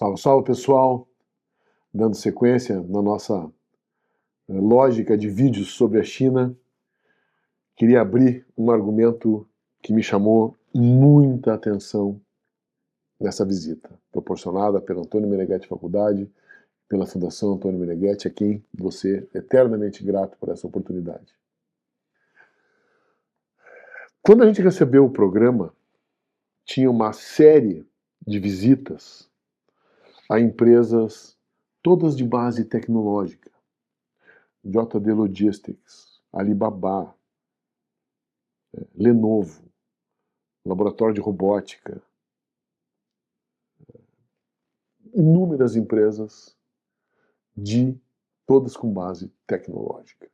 Salve, salve pessoal! Dando sequência na nossa lógica de vídeos sobre a China, queria abrir um argumento que me chamou muita atenção nessa visita, proporcionada pelo Antônio Meneghetti Faculdade, pela Fundação Antônio Meneghetti, a quem vou ser eternamente grato por essa oportunidade. Quando a gente recebeu o programa, tinha uma série de visitas a empresas todas de base tecnológica. JD Logistics, Alibaba, Lenovo, Laboratório de Robótica, inúmeras empresas todas com base tecnológica.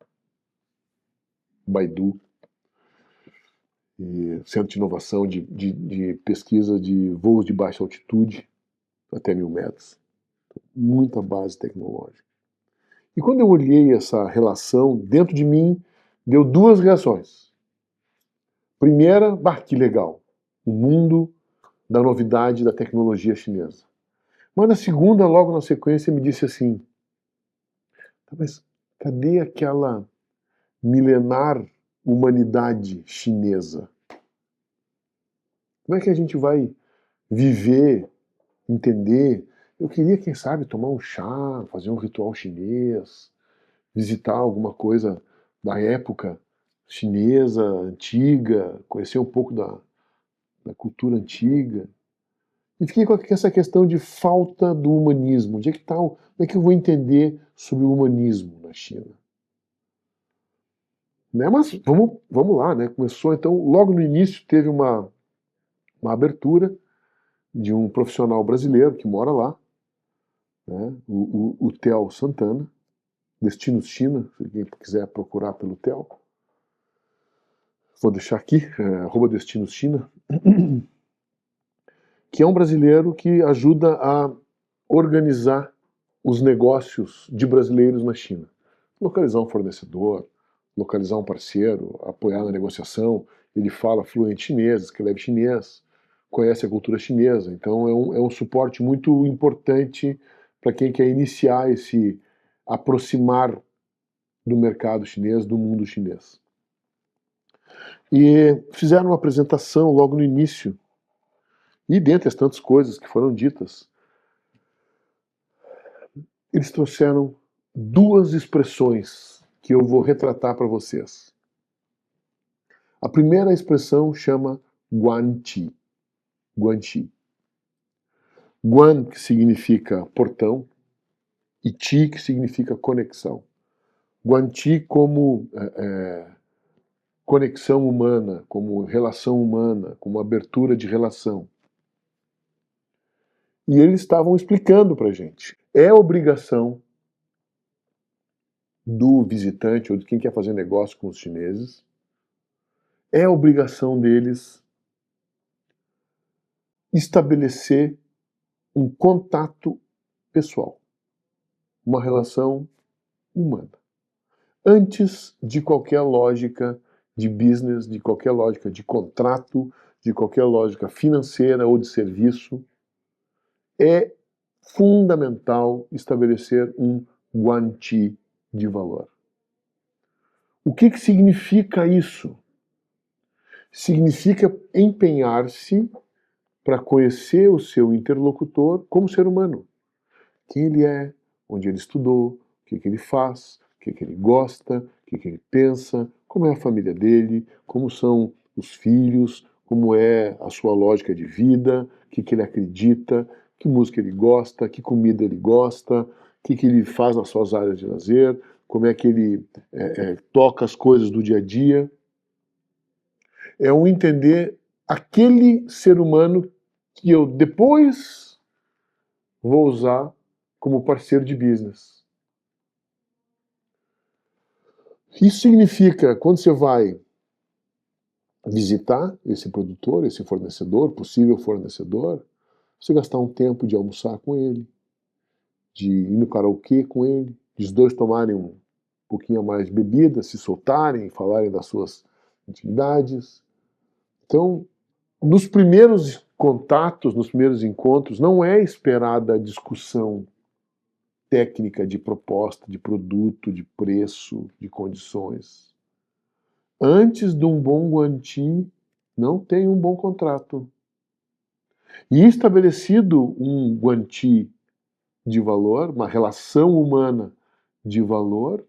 Baidu, e Centro de Inovação de Pesquisa de Voos de Baixa Altitude, até 1000 metros. Muita base tecnológica. E quando eu olhei essa relação, dentro de mim, deu duas reações. Primeira, que legal, o mundo da novidade da tecnologia chinesa. Mas na segunda, logo na sequência, me disse assim, mas cadê aquela milenar humanidade chinesa? Como é que a gente vai viver, entender? Eu queria, quem sabe, tomar um chá, fazer um ritual chinês, visitar alguma coisa da época chinesa, antiga, conhecer um pouco da cultura antiga. E fiquei com essa questão de falta do humanismo. Onde é que está? Onde é que eu vou entender sobre o humanismo na China? Né? Mas vamos lá, né? Começou então, logo no início teve uma abertura de um profissional brasileiro que mora lá, né? o Theo Santana, Destinos China, se alguém quiser procurar pelo Theo. Vou deixar aqui, @Destinos China, que é um brasileiro que ajuda a organizar os negócios de brasileiros na China. Localizar um fornecedor, localizar um parceiro, apoiar na negociação. Ele fala fluente chinês, escreve chinês, conhece a cultura chinesa. Então é um suporte muito importante para quem quer iniciar esse aproximar do mercado chinês, do mundo chinês. E fizeram uma apresentação logo no início. E dentre as tantas coisas que foram ditas, eles trouxeram duas expressões que eu vou retratar para vocês. A primeira expressão chama Guanqi. Guanqi. Guan, que significa portão, e Qi, que significa conexão. Guanqi como conexão humana, como relação humana, como abertura de relação. E eles estavam explicando para a gente. É obrigação do visitante ou de quem quer fazer negócio com os chineses, é obrigação deles estabelecer um contato pessoal, uma relação humana, antes de qualquer lógica de business, de qualquer lógica de contrato, de qualquer lógica financeira ou de serviço. É fundamental estabelecer um guanqi de valor. O que significa isso? Significa empenhar-se para conhecer o seu interlocutor como ser humano. Quem ele é, onde ele estudou, o que ele faz, o que ele gosta, o que ele pensa, como é a família dele, como são os filhos, como é a sua lógica de vida, o que ele acredita, que música ele gosta, que comida ele gosta, o que ele faz nas suas áreas de lazer, como é que ele toca as coisas do dia a dia. É um entender aquele ser humano que eu depois vou usar como parceiro de business. Isso significa, quando você vai visitar esse produtor, esse fornecedor, possível fornecedor, você gastar um tempo de almoçar com ele, de ir no karaokê com ele, de os dois tomarem um pouquinho mais de bebida, se soltarem, falarem das suas intimidades. Então, Nos primeiros contatos, nos primeiros encontros, não é esperada a discussão técnica de proposta, de produto, de preço, de condições. Antes de um bom guanti, não tem um bom contrato. E estabelecido um guanti de valor, uma relação humana de valor,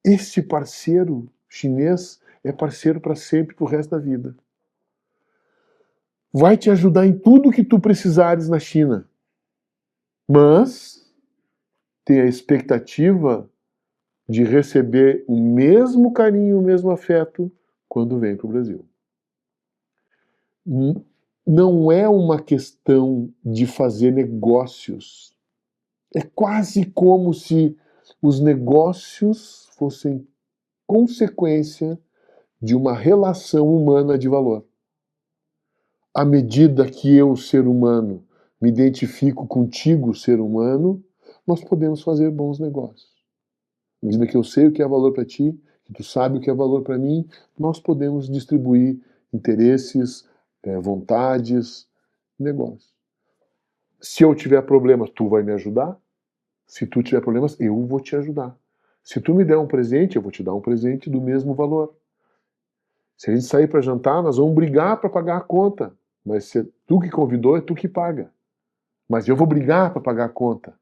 esse parceiro chinês é parceiro para sempre, para o resto da vida. Vai te ajudar em tudo que tu precisares na China. Mas tem a expectativa de receber o mesmo carinho, o mesmo afeto quando vem para o Brasil. Não é uma questão de fazer negócios. É quase como se os negócios fossem consequência de uma relação humana de valor. À medida que eu, ser humano, me identifico contigo, ser humano, nós podemos fazer bons negócios. À medida que eu sei o que é valor para ti, que tu sabe o que é valor para mim, nós podemos distribuir interesses, vontades, negócios. Se eu tiver problemas, tu vai me ajudar. Se tu tiver problemas, eu vou te ajudar. Se tu me der um presente, eu vou te dar um presente do mesmo valor. Se a gente sair para jantar, nós vamos brigar para pagar a conta. Mas se é tu que convidou, é tu que paga. Mas eu vou brigar para pagar a conta.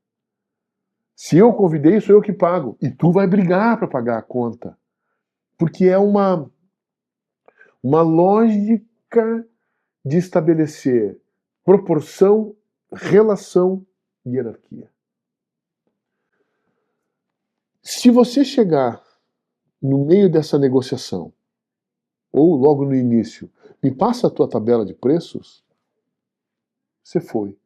Se eu convidei, sou eu que pago. E tu vai brigar para pagar a conta. Porque é uma lógica de estabelecer proporção, relação e hierarquia. Se você chegar no meio dessa negociação, ou logo no início, me passa a tua tabela de preços, você foi.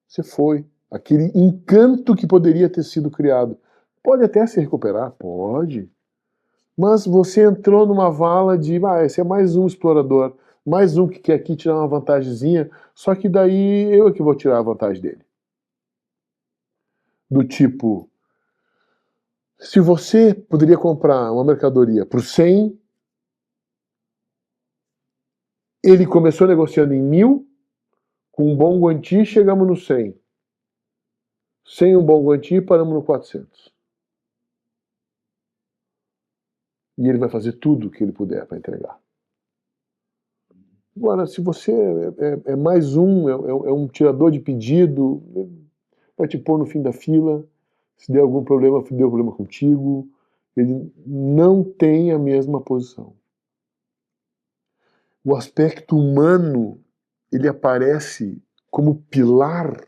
Você foi. Aquele encanto que poderia ter sido criado. Pode até se recuperar? Pode. Mas você entrou numa vala de, esse é mais um explorador, mais um que quer aqui tirar uma vantagemzinha, só que daí eu é que vou tirar a vantagem dele. Do tipo, se você poderia comprar uma mercadoria por 100, ele começou negociando em 1000, com um bom guanti chegamos no 100. Sem um bom guanti paramos no 400. E ele vai fazer tudo o que ele puder para entregar. Agora, se você é mais um, é um tirador de pedido, vai te pôr no fim da fila, se der algum problema, deu problema contigo, ele não tem a mesma posição. O aspecto humano, ele aparece como pilar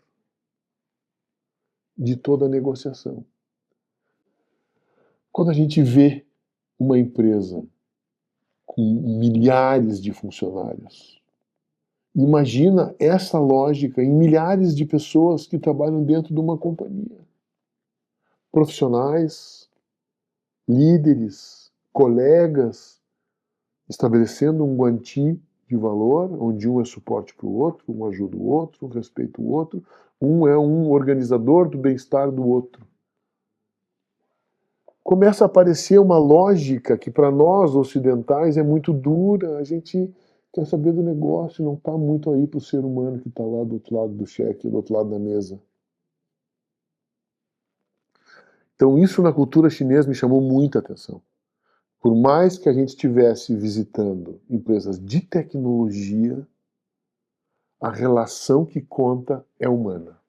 de toda a negociação. Quando a gente vê uma empresa com milhares de funcionários, imagina essa lógica em milhares de pessoas que trabalham dentro de uma companhia. Profissionais, líderes, colegas, estabelecendo um guanti de valor, onde um é suporte para o outro, um ajuda o outro, um respeita o outro, um é um organizador do bem-estar do outro. Começa a aparecer uma lógica que para nós ocidentais é muito dura, a gente quer saber do negócio, não está muito aí para o ser humano que está lá do outro lado do cheque, do outro lado da mesa. Então isso na cultura chinesa me chamou muita atenção. Por mais que a gente estivesse visitando empresas de tecnologia, a relação que conta é humana.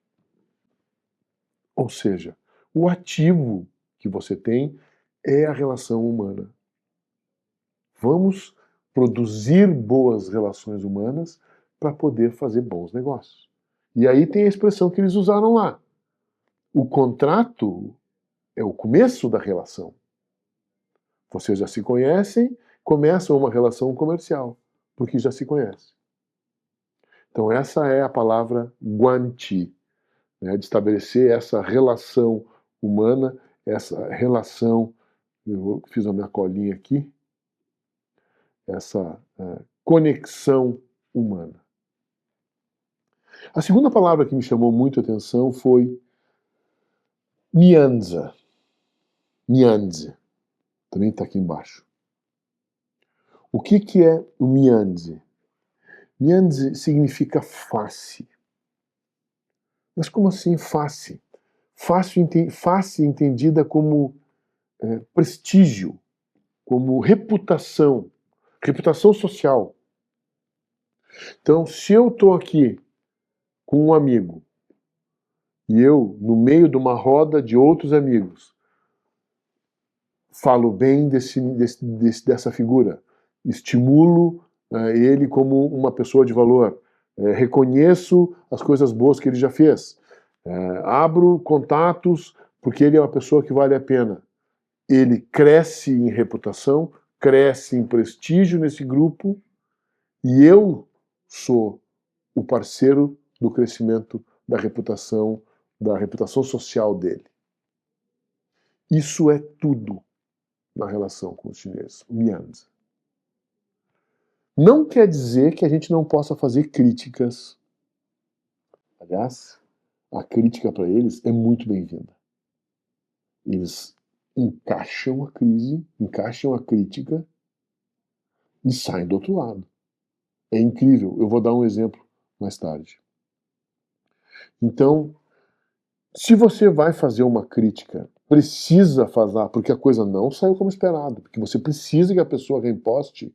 Ou seja, o ativo que você tem é a relação humana. Vamos produzir boas relações humanas para poder fazer bons negócios. E aí tem a expressão que eles usaram lá. O contrato é o começo da relação. Vocês já se conhecem, começam uma relação comercial, porque já se conhecem. Então essa é a palavra guanti, né, de estabelecer essa relação humana, essa relação, eu fiz a minha colinha aqui, essa conexão humana. A segunda palavra que me chamou muito a atenção foi Mianza. Mianze. Também está aqui embaixo. O que é o Mianzi? Mianzi significa face. Mas como assim face? Face entendida como prestígio, como reputação, reputação social. Então, se eu estou aqui com um amigo e eu, no meio de uma roda de outros amigos, falo bem dessa figura, estimulo ele como uma pessoa de valor, reconheço as coisas boas que ele já fez, abro contatos porque ele é uma pessoa que vale a pena. Ele cresce em reputação, cresce em prestígio nesse grupo e eu sou o parceiro do crescimento da reputação social dele. Isso é tudo na relação com os chineses, o Mianzi. Não quer dizer que a gente não possa fazer críticas. Aliás, a crítica para eles é muito bem-vinda. Eles encaixam a crise, encaixam a crítica e saem do outro lado. É incrível. Eu vou dar um exemplo mais tarde. Então, se você vai fazer uma crítica, precisa fazer, porque a coisa não saiu como esperado, porque você precisa que a pessoa reposte,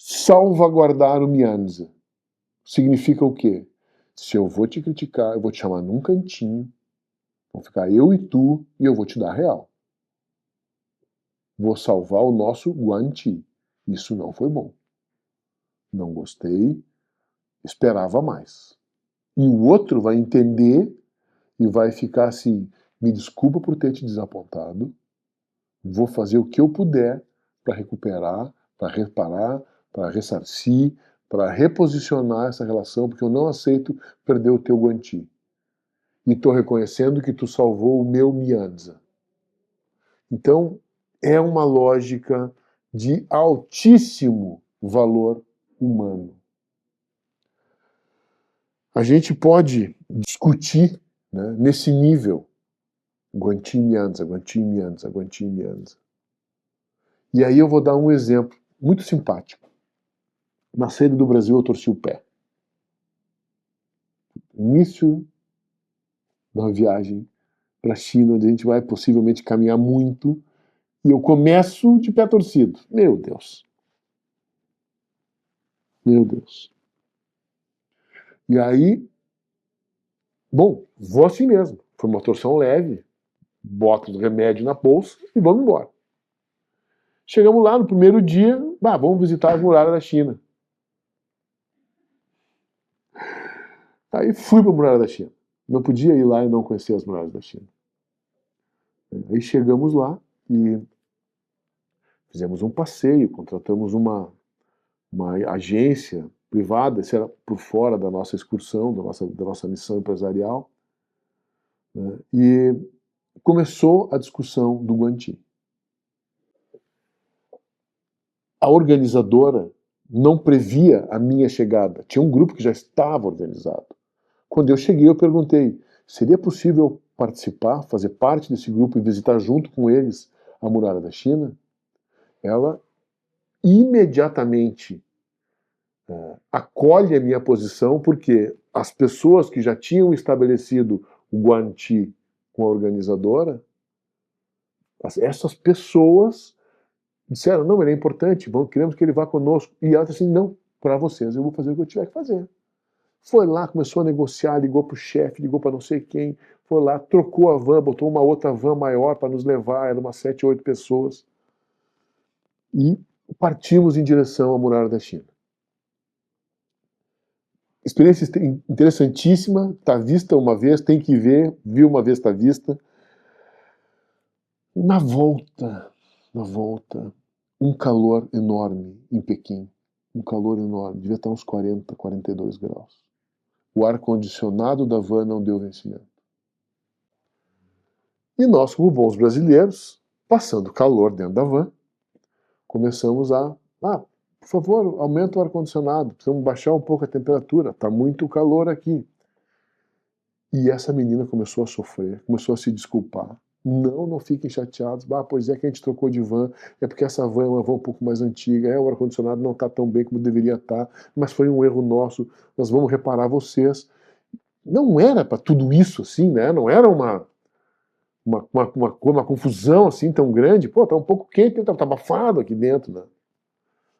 salvaguardar o Mianzi. Significa o quê? Se eu vou te criticar, eu vou te chamar num cantinho, vão ficar eu e tu, e eu vou te dar real. Vou salvar o nosso Guanti. Isso não foi bom. Não gostei, esperava mais. E o outro vai entender e vai ficar assim, me desculpa por ter te desapontado, vou fazer o que eu puder para recuperar, para reparar, para ressarcir, para reposicionar essa relação, porque eu não aceito perder o teu Guanti. E estou reconhecendo que tu salvou o meu Mianza. Então, é uma lógica de altíssimo valor humano. A gente pode discutir, né, nesse nível, Guanti Mianza, Guanti Mianza, Guanti Mianza. E aí eu vou dar um exemplo muito simpático. Na saída do Brasil eu torci o pé. Início da viagem para a China, onde a gente vai possivelmente caminhar muito, e eu começo de pé torcido. Meu Deus. Meu Deus. E aí, bom, vou assim mesmo. Foi uma torção leve, boto o remédio na bolsa e vamos embora. Chegamos lá no primeiro dia, vamos visitar as muralhas da China. Aí fui para a muralha da China. Não podia ir lá e não conhecer as muralhas da China. Aí chegamos lá e fizemos um passeio, contratamos uma agência privada, isso era por fora da nossa excursão, da nossa missão empresarial, né? E começou a discussão do Guanti. A organizadora não previa a minha chegada, tinha um grupo que já estava organizado. Quando eu cheguei, eu perguntei, seria possível participar, fazer parte desse grupo e visitar junto com eles a muralha da China? Ela imediatamente acolhe a minha posição, porque as pessoas que já tinham estabelecido o Guanti com a organizadora, essas pessoas disseram, não, ele é importante, queremos que ele vá conosco. E ela disse assim, não, para vocês eu vou fazer o que eu tiver que fazer. Foi lá, começou a negociar, ligou para o chefe, ligou para não sei quem, foi lá, trocou a van, botou uma outra van maior para nos levar, eram umas 7, 8 pessoas. E partimos em direção à muralha da China. Experiência interessantíssima, está vista uma vez, tem que ver, viu uma vez, está vista. Na volta, um calor enorme em Pequim, um calor enorme, devia estar uns 40, 42 graus. O ar-condicionado da van não deu vencimento. E nós, como bons brasileiros, passando calor dentro da van, começamos por favor, aumenta o ar-condicionado, precisamos baixar um pouco a temperatura, está muito calor aqui. E essa menina começou a sofrer, começou a se desculpar. Não fiquem chateados. Pois é que a gente trocou de van, é porque essa van é uma van um pouco mais antiga, o ar-condicionado não está tão bem como deveria estar, mas foi um erro nosso, nós vamos reparar vocês. Não era para tudo isso assim, né? Não era uma confusão assim tão grande. Pô, tá um pouco quente, tá abafado aqui dentro, né?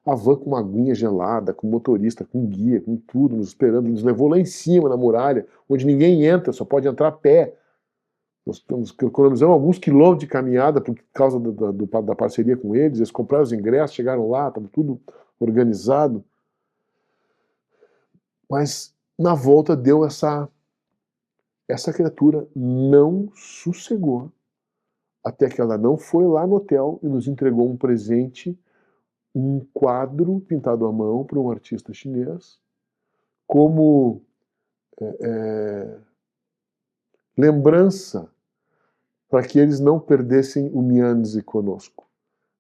A van com uma aguinha gelada, com motorista, com guia, com tudo, nos esperando, nos levou lá em cima na muralha, onde ninguém entra, só pode entrar a pé. Nós economizamos alguns quilômetros de caminhada por causa da parceria com eles. Eles compraram os ingressos, chegaram lá, estava tudo organizado. Mas na volta deu essa criatura não sossegou até que ela não foi lá no hotel e nos entregou um presente, um quadro pintado à mão por um artista chinês, como lembrança para que eles não perdessem o Mianzi conosco,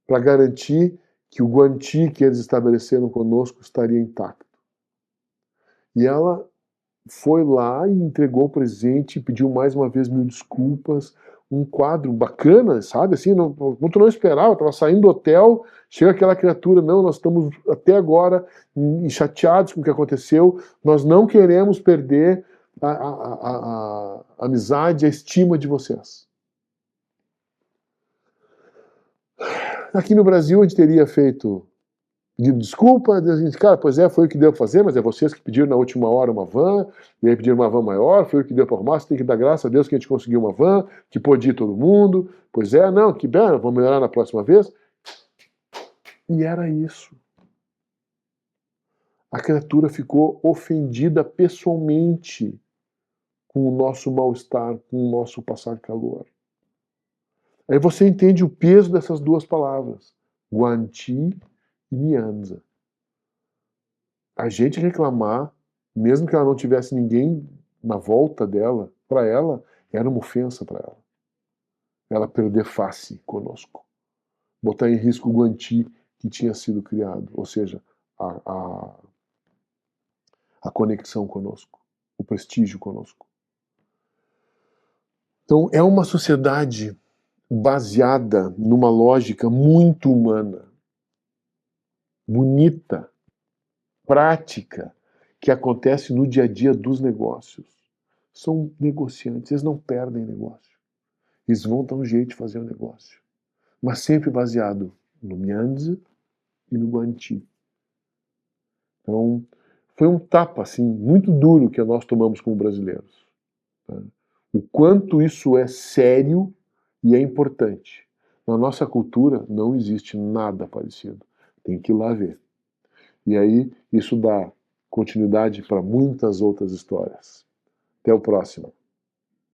para garantir que o Guanti que eles estabeleceram conosco estaria intacto. E ela foi lá e entregou o presente, pediu mais uma vez 1000 desculpas, um quadro bacana, sabe, assim, tu não esperava, estava saindo do hotel, chega aquela criatura, não, nós estamos até agora chateados com o que aconteceu, nós não queremos perder a amizade, a estima de vocês. Aqui no Brasil a gente teria feito pedindo desculpa, a gente, cara, pois é, foi o que deu para fazer, mas é vocês que pediram na última hora uma van, e aí pediram uma van maior, foi o que deu para arrumar, você tem que dar graças a Deus que a gente conseguiu uma van, que pôde ir todo mundo, pois é, não, que bem, vamos melhorar na próxima vez. E era isso. A criatura ficou ofendida pessoalmente com o nosso mal-estar, com o nosso passar calor. Aí você entende o peso dessas duas palavras, Guanti e Mianza. A gente reclamar, mesmo que ela não tivesse ninguém na volta dela, para ela, era uma ofensa para ela. Ela perder face conosco. Botar em risco o Guanti que tinha sido criado, ou seja, a conexão conosco, o prestígio conosco. Então é uma sociedade baseada numa lógica muito humana, bonita, prática, que acontece no dia a dia dos negócios. São negociantes, eles não perdem negócio. Eles vão dar um jeito de fazer o negócio. Mas sempre baseado no Mianzi e no Guanti. Então, foi um tapa assim, muito duro que nós tomamos como brasileiros. Tá? O quanto isso é sério e é importante. Na nossa cultura não existe nada parecido. Tem que ir lá ver. E aí isso dá continuidade para muitas outras histórias. Até o próximo.